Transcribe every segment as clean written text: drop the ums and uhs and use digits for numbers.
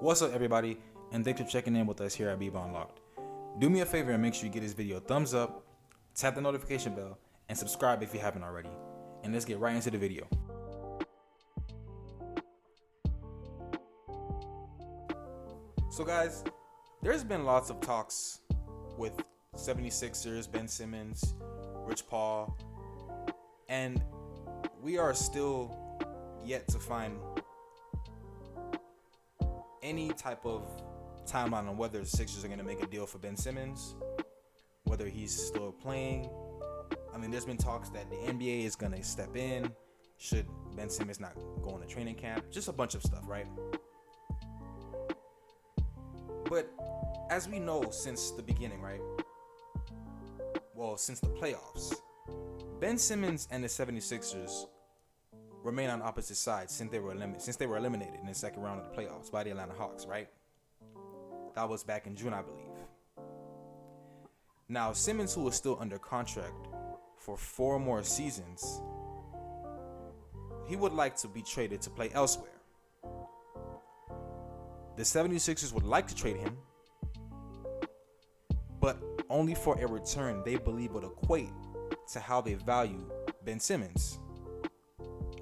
What's up, everybody, and thanks for checking in with us here at bballunlocked. Do me a favor and make sure you give this video a thumbs up, tap the notification bell, and subscribe if you haven't already. And let's get right into the video. So guys, there's been lots of talks with 76ers, Ben Simmons, Rich Paul, and we are still yet to find any type of timeline on whether the Sixers are going to make a deal for Ben Simmons, whether he's still playing. I mean, there's been talks that the NBA is going to step in should Ben Simmons not go on a training camp. Just a bunch of stuff, right? But as we know since the beginning, right? Well, since the playoffs, Ben Simmons and the 76ers remain on opposite sides since they were eliminated in the second round of the playoffs by the Atlanta Hawks, right? That was back in June, I believe. Now, Simmons, who is still under contract for 4 more seasons, he would like to be traded to play elsewhere. The 76ers would like to trade him, but only for a return they believe would equate to how they value Ben Simmons.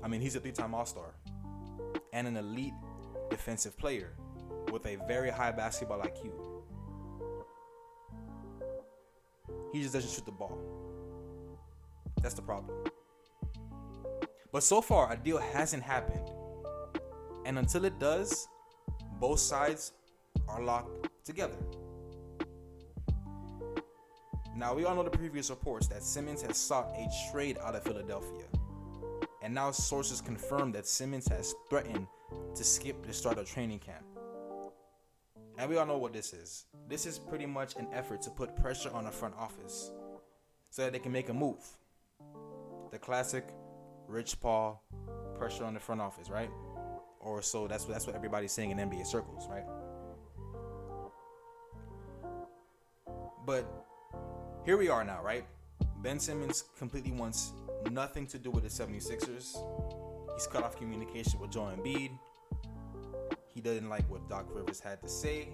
I mean, he's a 3-time All-Star and an elite defensive player with a very high basketball IQ. He just doesn't shoot the ball. That's the problem. But so far, a deal hasn't happened. And until it does, both sides are locked together. Now, we all know the previous reports that Simmons has sought a trade out of Philadelphia. And now sources confirm that Simmons has threatened to skip the start of training camp. And we all know what this is. This is pretty much an effort to put pressure on the front office so that they can make a move. The classic Rich Paul pressure on the front office, right? Or so that's what everybody's saying in NBA circles, right? But here we are now, right? Ben Simmons completely wants nothing to do with the 76ers. He's cut off communication with Joel Embiid. He doesn't like what Doc Rivers had to say.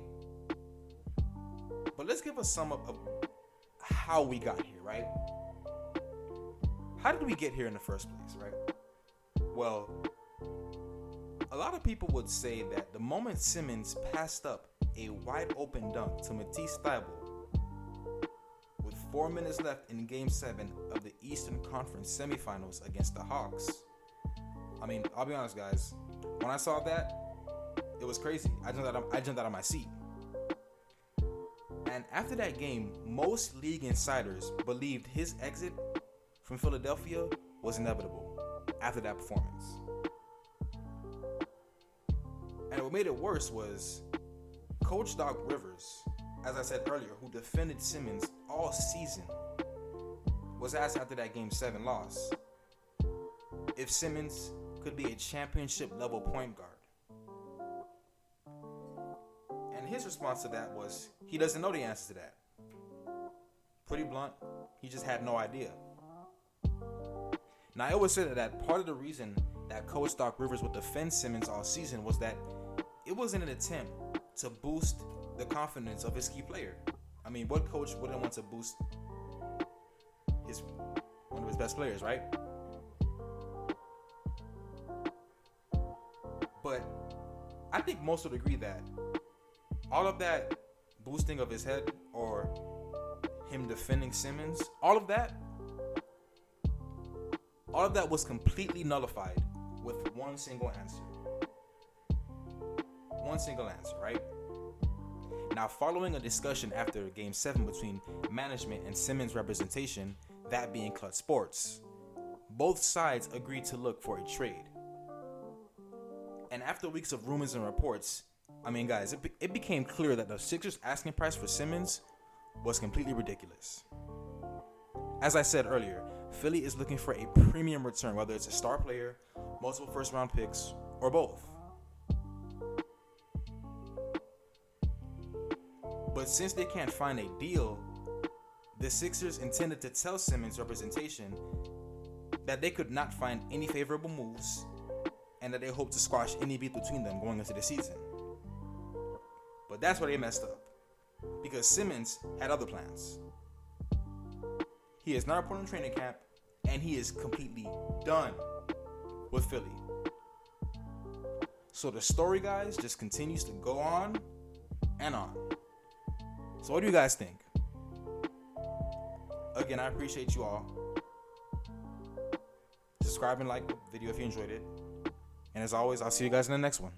But let's give a sum up of how we got here, right? How did we get here in the first place, right? Well, a lot of people would say that the moment Simmons passed up a wide open dunk to Matisse Thybulle with 4 minutes left in Game 7 of the Eastern Conference semifinals against the Hawks. I mean, I'll be honest, guys. When I saw that, it was crazy. I jumped out of my seat. And after that game, most league insiders believed his exit from Philadelphia was inevitable after that performance. And what made it worse was Coach Doc Rivers, as I said earlier, who defended Simmons all season, was asked after that Game 7 loss if Simmons could be a championship level point guard. And his response to that was he doesn't know the answer to that. Pretty blunt, he just had no idea. Now, I always say that part of the reason that Coach Doc Rivers would defend Simmons all season was that it was in an attempt to boost the confidence of his key player. I mean, what coach wouldn't want to boost one of his best players, right? But I think most would agree that all of that boosting of his head or him defending Simmons, all of that was completely nullified with one single answer. One single answer, right? Now, following a discussion after Game 7 between management and Simmons' representation, that being Clutch Sports, both sides agreed to look for a trade. And after weeks of rumors and reports, I mean, guys, it became clear that the Sixers' asking price for Simmons was completely ridiculous. As I said earlier, Philly is looking for a premium return, whether it's a star player, multiple first-round picks, or both. But since they can't find a deal, the Sixers intended to tell Simmons' representation that they could not find any favorable moves and that they hope to squash any beef between them going into the season. But that's where they messed up. Because Simmons had other plans. He is not reporting training camp, and he is completely done with Philly. So the story, guys, just continues to go on and on. So what do you guys think? Again, I appreciate you all. Subscribe and like the video if you enjoyed it. And as always, I'll see you guys in the next one.